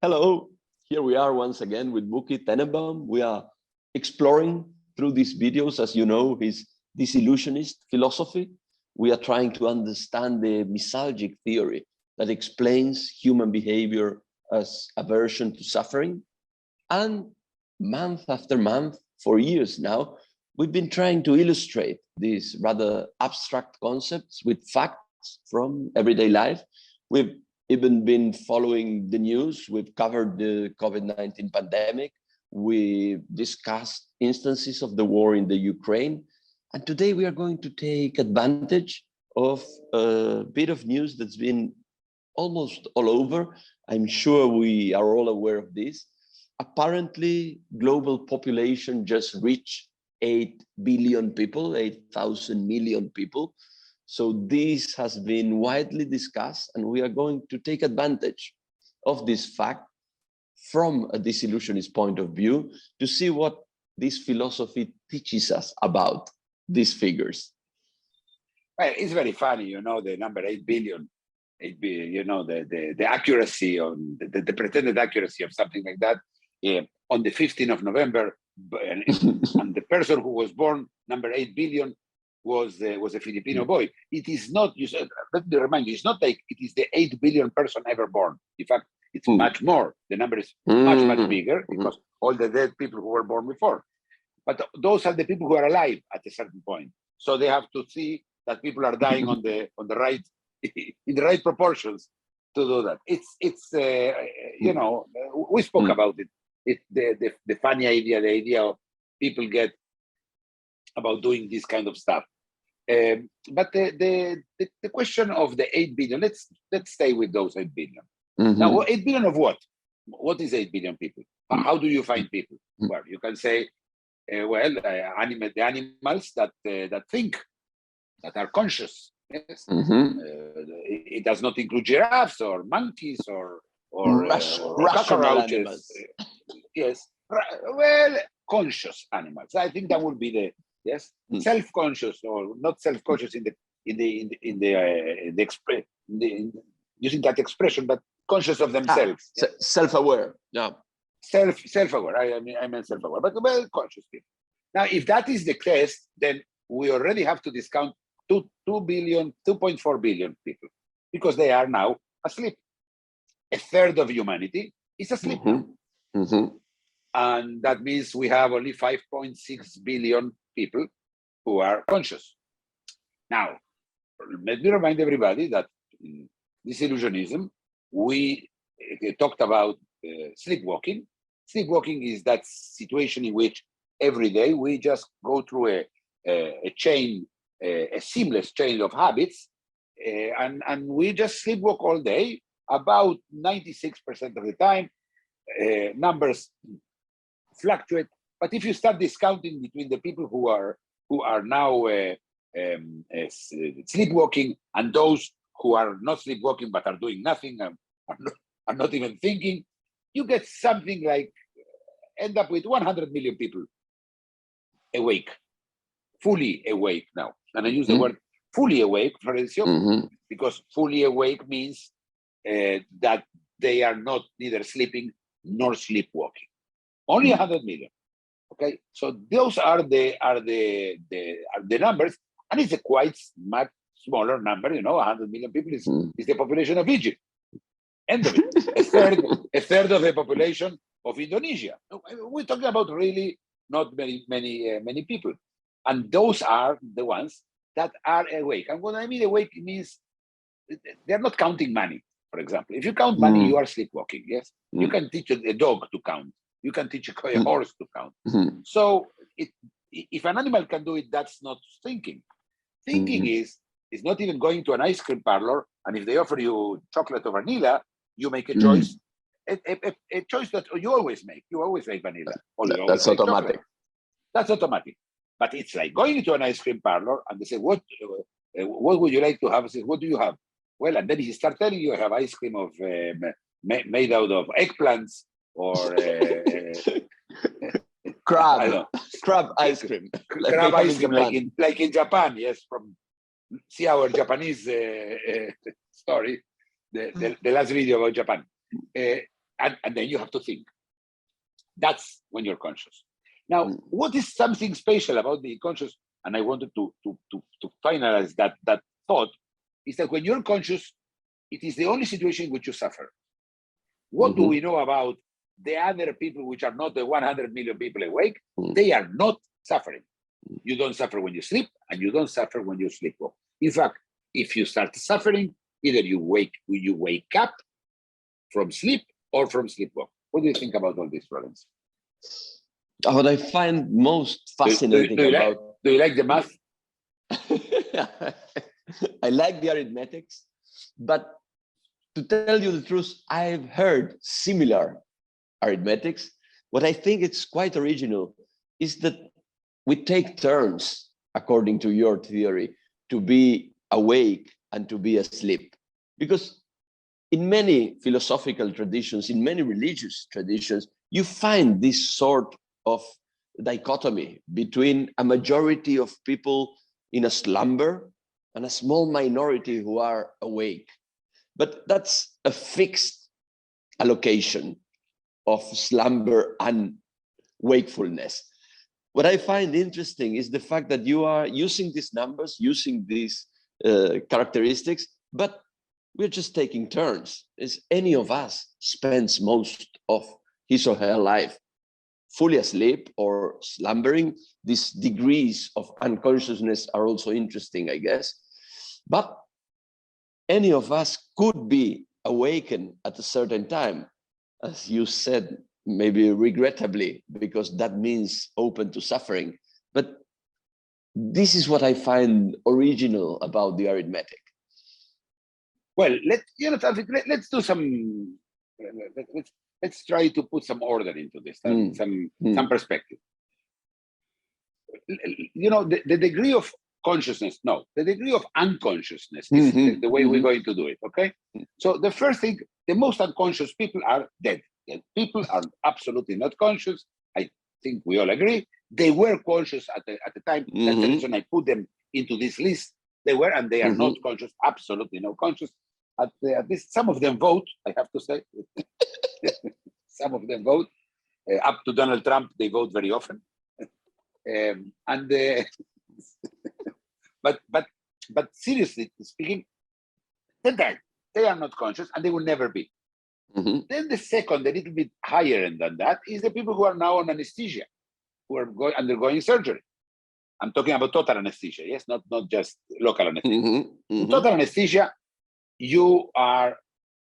Hello, here we are once again with Mookie Tenembaum. We are exploring through these videos, as you know, his disillusionist philosophy. We are trying to understand the misalgic theory that explains human behavior as aversion to suffering. And month after month, for years now, we've been trying to illustrate these rather abstract concepts with facts from everyday life. We've even been following the news. We've covered the COVID-19 pandemic. We discussed instances of the war in the Ukraine. And today we are going to take advantage of a bit of news that's been almost all over. I'm sure we are all aware of this. Apparently, global population just reached 8 billion people, 8,000 million people. So this has been widely discussed, and we are going to take advantage of this fact from a disillusionist point of view to see what this philosophy teaches us about these figures. Well, it's very funny, you know, the number 8 billion, you know, the accuracy on the pretended accuracy of something like that. On the 15th of November, and the person who was born number 8 billion was a Filipino boy. It is not, let me remind you, it's not like it is the 8 billion person ever born. In fact, it's much more. The number is much bigger because all the dead people who were born before. But those are the people who are alive at a certain point. So they have to see that people are dying on the right, in the right proportions to do that. It's you know, we spoke about it. It's the funny idea, the idea of people get about doing this kind of stuff. But the question of the 8 billion, let's stay with those 8 billion. Now, 8 billion of what? What is 8 billion people? How do you find people? Well, you can say, the animals that think, that are conscious. Yes? It does not include giraffes or monkeys or cockroaches. Yes, well, conscious animals. I think that would be the self-conscious, or not self-conscious using that expression, but conscious of themselves. Self-aware. Yeah. Self-aware. I meant self-aware, but well, conscious people. Now, if that is the case, then we already have to discount 2.4 billion people, because they are now asleep. A third of humanity is asleep. And that means we have only 5.6 billion people who are conscious. Now, let me remind everybody that in Disillusionism, we talked about sleepwalking. Sleepwalking is that situation in which every day we just go through a seamless chain of habits, and we just sleepwalk all day, about 96% of the time. Numbers fluctuate, but if you start discounting between the people who are now sleepwalking and those who are not sleepwalking but are doing nothing and are not even thinking, you get something like, end up with 100 million people awake, fully awake now. And I use the word fully awake, Florencio, because fully awake means that they are not neither sleeping nor sleepwalking. Only 100 million. Okay, so those are the numbers, and it's a quite much smaller number. You know, 100 million people is the population of Egypt. End of it. a third of the population of Indonesia. We're talking about really not many people, and those are the ones that are awake. And when I mean awake, it means they're not counting money. For example, if you count money, you are sleepwalking. Yes, you can teach a dog to count. You can teach a horse to count. So if an animal can do it, that's not thinking. Thinking is not even going to an ice cream parlor, and if they offer you chocolate or vanilla, you make a choice, a choice that you always make. You always make vanilla. That's automatic. Chocolate. That's automatic. But it's like going into an ice cream parlor and they say, what would you like to have? I say, what do you have? Well, and then he starts telling you, I have ice cream of made out of eggplants or crab ice cream. Crab ice cream, like in Japan, yes. See our Japanese story, the last video about Japan. and then you have to think. That's when you're conscious. Now, what is something special about being conscious? And I wanted to finalize that thought, is that when you're conscious, it is the only situation in which you suffer. What do we know about the other people which are not the 100 million people awake? They are not suffering. You don't suffer when you sleep, and you don't suffer when you sleepwalk. In fact, if you start suffering, either you wake up from sleep or from sleepwalk. What do you think about all this, Florence? What I find most fascinating do you like the math? I like the arithmetics, but to tell you the truth, I've heard similar arithmetics. What I think it's quite original is that we take turns, according to your theory, to be awake and to be asleep. Because in many philosophical traditions, in many religious traditions, you find this sort of dichotomy between a majority of people in a slumber and a small minority who are awake. But that's a fixed allocation of slumber and wakefulness. What I find interesting is the fact that you are using these numbers, using these characteristics, but we're just taking turns. As any of us spends most of his or her life fully asleep or slumbering, these degrees of unconsciousness are also interesting, I guess. But any of us could be awakened at a certain time, as you said, maybe regrettably, because that means open to suffering. But this is what I find original about the arithmetic. Well, let's do some. Let's try to put some order into this, some perspective. You know, the degree of consciousness, no, the degree of unconsciousness is the way we're going to do it, okay? So the first thing, the most unconscious people are dead. People are absolutely not conscious. I think we all agree. They were conscious at the time. That's the reason I put them into this list. They were, and they are not conscious, absolutely no conscious. At least some of them vote, I have to say. Some of them vote. Up to Donald Trump, they vote very often. But seriously speaking, they're dead. They are not conscious, and they will never be. Then the second, a little bit higher than that, is the people who are now on anesthesia, who are undergoing surgery. I'm talking about total anesthesia, yes, not just local anesthesia. Total anesthesia, you are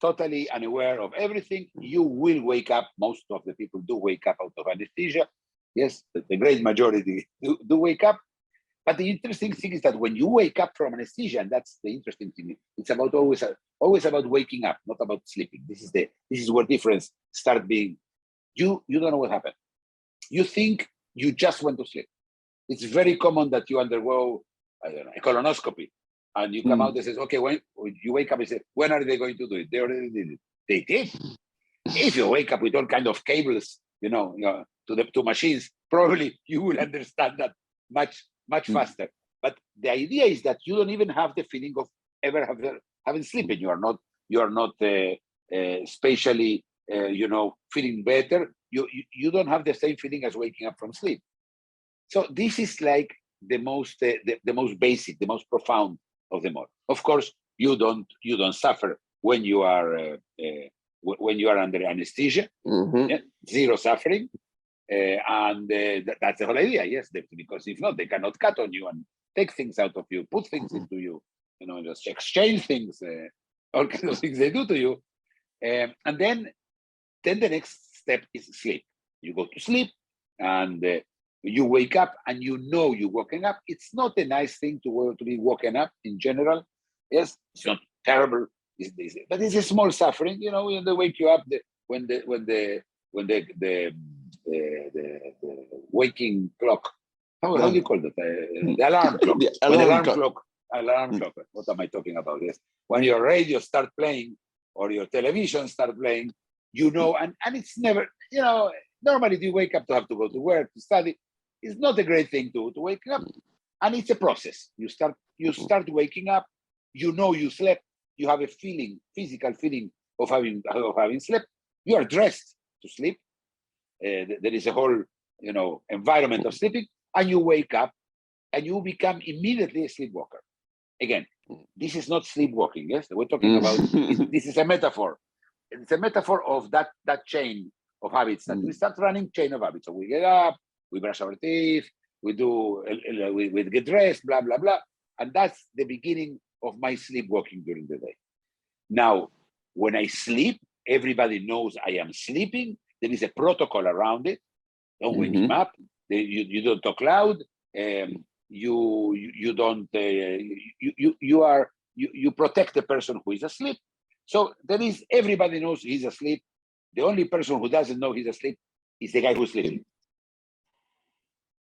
totally unaware of everything. You will wake up. Most of the people do wake up out of anesthesia. Yes, the great majority do wake up. But the interesting thing is that when you wake up from anesthesia, and that's the interesting thing, it's about always about waking up, not about sleeping. This is where difference start being. You don't know what happened. You think you just went to sleep. It's very common that you undergo, I don't know, a colonoscopy, and you come out and says, okay, when you wake up and say, when are they going to do it? They already did it. They did. If you wake up with all kind of cables, to machines, probably you will understand that much faster. But the idea is that you don't even have the feeling of ever having sleeping. You are not spatially, feeling better. You don't have the same feeling as waking up from sleep. So this is like the most basic, the most profound of them all. Of course, you don't suffer when you are under anesthesia. Yeah? Zero suffering. That's the whole idea, yes, because if not, they cannot cut on you and take things out of you, put things into you, just exchange things, all kinds of things they do to you. And then the next step is sleep. You go to sleep and you wake up and you're waking up. It's not a nice thing to be woken up in general. Yes, it's not terrible, but it's a small suffering. When they wake you up, when the waking clock. How do you call that? The alarm clock. Alarm clock. What am I talking about? Yes. When your radio start playing or your television start playing, and it's never, normally you wake up to have to go to work, to study. It's not a great thing to wake up. And it's a process. You start waking up, you slept, you have a physical feeling of having slept. You are dressed to sleep. There is a whole, environment of sleeping, and you wake up and you become immediately a sleepwalker. Again, this is not sleepwalking. Yes, we're talking about. This is a metaphor. It's a metaphor of that chain of habits that we start running chain of habits. So we get up, we brush our teeth, we get dressed, blah blah blah, and that's the beginning of my sleepwalking during the day. Now, when I sleep, everybody knows I am sleeping. There is a protocol around it. Don't wake him up. You don't talk loud. You don't. You protect the person who is asleep. So everybody knows he's asleep. The only person who doesn't know he's asleep is the guy who's sleeping.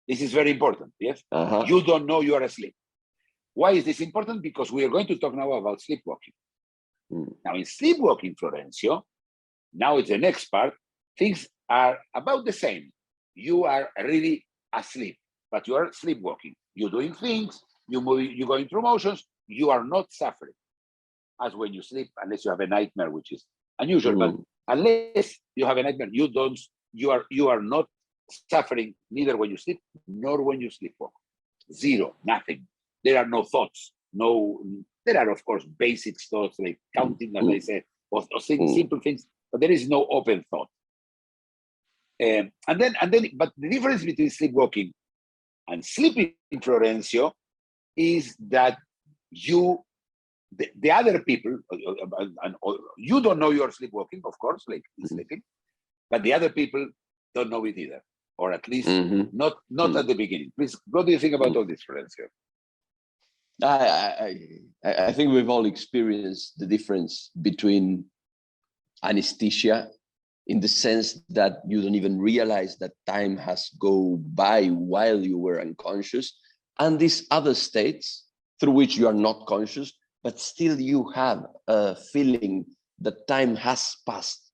This is very important. Yes, you don't know you are asleep. Why is this important? Because we are going to talk now about sleepwalking. Now, in sleepwalking, Florencio, now it's the next part. Things are about the same. You are really asleep, but you are sleepwalking. You're doing things. You're going through motions. You are not suffering, as when you sleep, unless you have a nightmare, which is unusual. But unless you have a nightmare, you are not suffering neither when you sleep nor when you sleepwalk. Zero, nothing. There are no thoughts. There are, of course, basic thoughts like counting, as I said, or simple things, but there is no open thought. But the difference between sleepwalking and sleeping, Florencio, is that the other people, you don't know you're sleepwalking, of course, like sleeping, but the other people don't know it either, or at least not at the beginning. Please, what do you think about all this, Florencio? I think we've all experienced the difference between anesthesia, in the sense that you don't even realize that time has gone by while you were unconscious, and these other states through which you are not conscious, but still you have a feeling that time has passed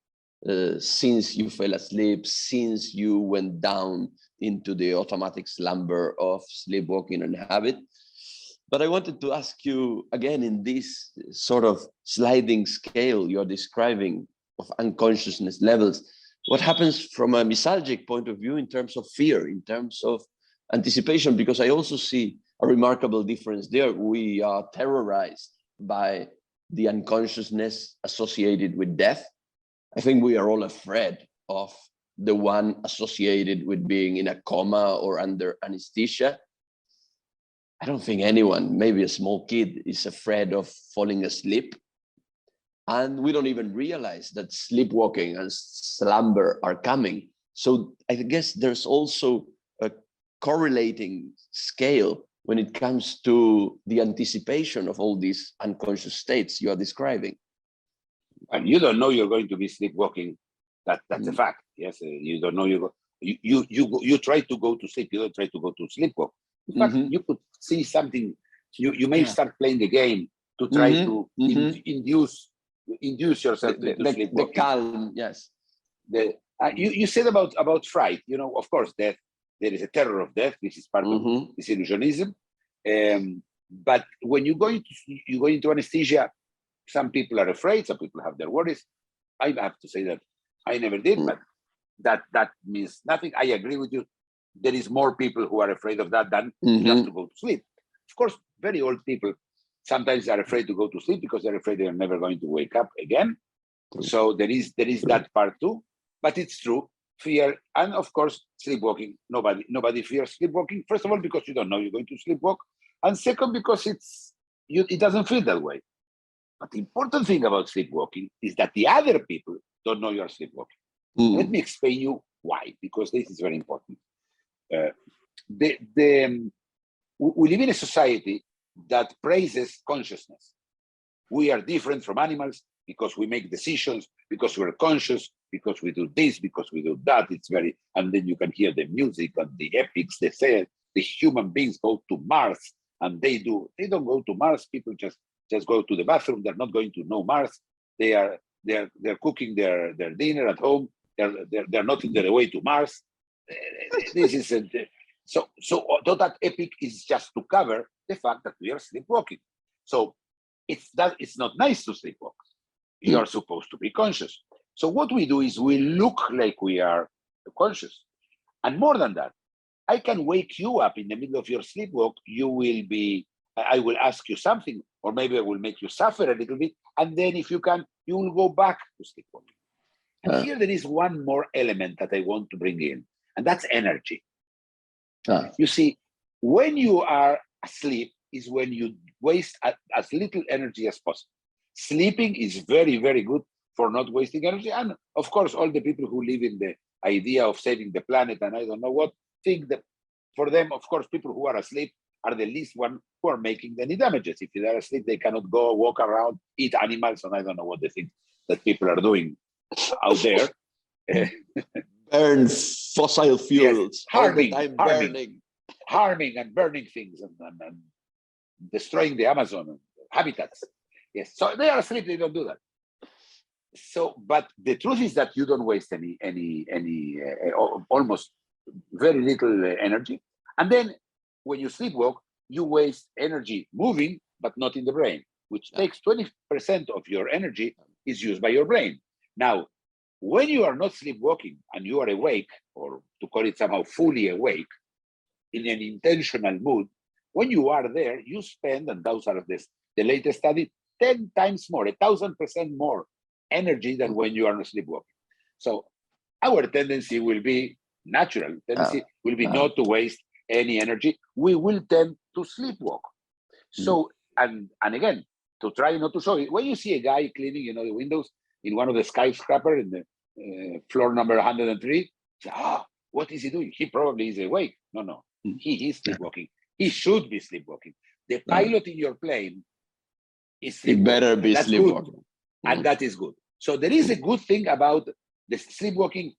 since you fell asleep, since you went down into the automatic slumber of sleepwalking and habit. But I wanted to ask you again, in this sort of sliding scale you're describing of unconsciousness levels, what happens from a misalgic point of view in terms of fear, in terms of anticipation? Because I also see a remarkable difference there. We are terrorized by the unconsciousness associated with death. I think we are all afraid of the one associated with being in a coma or under anesthesia. I don't think anyone, maybe a small kid, is afraid of falling asleep. And we don't even realize that sleepwalking and slumber are coming. So I guess there's also a correlating scale when it comes to the anticipation of all these unconscious states you are describing. And you don't know you're going to be sleepwalking. That's a fact. Yes, you don't know you try to go to sleep. You don't try to go to sleepwalk. In fact, you could see something. You may start playing a game to try to induce yourself into sleepwalking. The calm, yes. You said about fright. Of course, death. There is a terror of death. This is part of disillusionism. But when you go into anesthesia, some people are afraid. Some people have their worries. I have to say that I never did, but that means nothing. I agree with you. There is more people who are afraid of that than just to go to sleep. Of course, very old people sometimes are afraid to go to sleep because they're afraid they're never going to wake up again. So there is that part too. But it's true, fear, and of course, sleepwalking. Nobody fears sleepwalking. First of all, because you don't know you're going to sleepwalk, and second, because it doesn't feel that way. But the important thing about sleepwalking is that the other people don't know you're sleepwalking. Let me explain you why, because this is very important. We live in a society that praises consciousness. We are different from animals because we make decisions, because we're conscious, because we do this, because we do that. And then you can hear the music and the epics. They say the human beings go to Mars, and they don't go to Mars. People just go to the bathroom. They're not going to know Mars. They're cooking their dinner at home. They're not on their way to Mars. This is so that epic is just to cover the fact that we are sleepwalking. So it's not nice to sleepwalk. You are supposed to be conscious. So what we do is we look like we are conscious. And more than that, I can wake you up in the middle of your sleepwalk. I will ask you something, or maybe I will make you suffer a little bit. And then if you can, you will go back to sleepwalking. And here there is one more element that I want to bring in, and that's energy. You see, when you are asleep is when you waste as little energy as possible. Sleeping is very, very good for not wasting energy. And of course, all the people who live in the idea of saving the planet and I don't know what, think that for them, of course, people who are asleep are the least one who are making any damages. If they are asleep, they cannot go walk around, eat animals, and I don't know what they think that people are doing out there. Burn fossil fuels, yes, harming and burning things and destroying the Amazon and habitats. Yes, so they are asleep, they don't do that. So, but the truth is that you don't waste almost very little energy. And then when you sleepwalk, you waste energy moving, but not in the brain, which takes 20% of your energy is used by your brain. Now, when you are not sleepwalking and you are awake, or to call it somehow fully awake, in an intentional mood, when you are there, you spend, and those are the latest study, 10 times more, 1,000% more energy than when you are not sleepwalking. So our tendency will be natural, will be not to waste any energy. We will tend to sleepwalk. So, and again, to try not to show it, when you see a guy cleaning, the windows in one of the skyscraper in the floor number 103, say, what is he doing? He probably is awake. No, he is sleepwalking. He should be sleepwalking. The pilot in your plane is sleepwalking. He better be sleepwalking. And that is good. So there is a good thing about the sleepwalking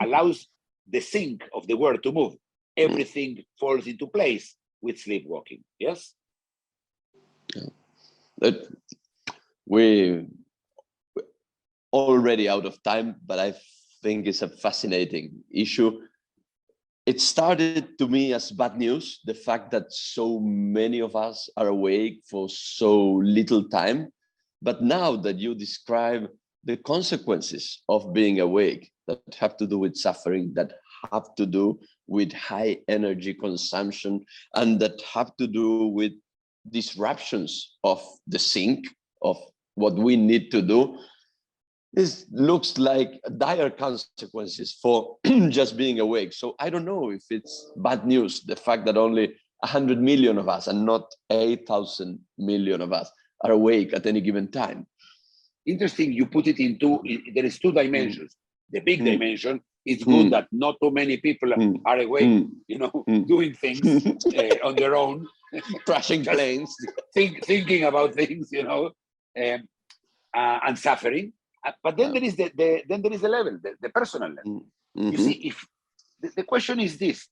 allows the sync of the world to move. Everything falls into place with sleepwalking. Yes? We're already out of time, but I think it's a fascinating issue. It started to me as bad news, the fact that so many of us are awake for so little time. But now that you describe the consequences of being awake that have to do with suffering, that have to do with high energy consumption, and that have to do with disruptions of the sync of what we need to do, this looks like dire consequences for just being awake. So I don't know if it's bad news, the fact that only 100 million of us and not 8,000 million of us are awake at any given time. Interesting, you put it into, there is two dimensions. The big dimension, it's good that not too many people are awake, doing things on their own. Crashing planes. Thinking about things, and suffering. But then there is the level, the personal level. You see, if the question is this: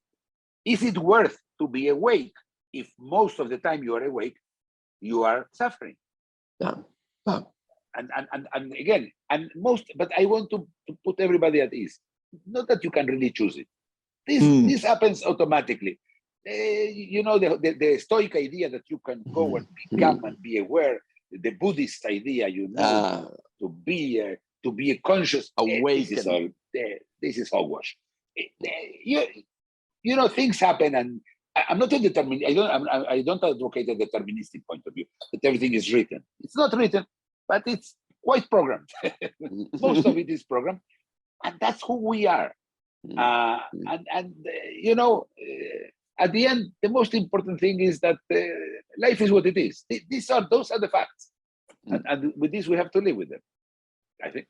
is it worth to be awake if most of the time you are awake, you are suffering? And again, but I want to put everybody at ease. Not that you can really choose it. This happens automatically. The Stoic idea that you can go and become and be aware. The Buddhist idea, to be a conscious awakened. This is hogwash. Things happen, and I'm not a I don't advocate a deterministic point of view that everything is written. It's not written, but it's quite programmed. Most of it is programmed, and that's who we are. At the end, the most important thing is that life is what it is. Those are the facts, and with this we have to live with them, I think.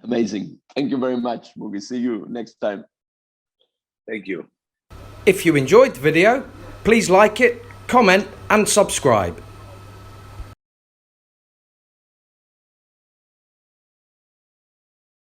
Amazing. Thank you very much, Mookie. See you next time. Thank you. If you enjoyed the video, please like it, comment and subscribe.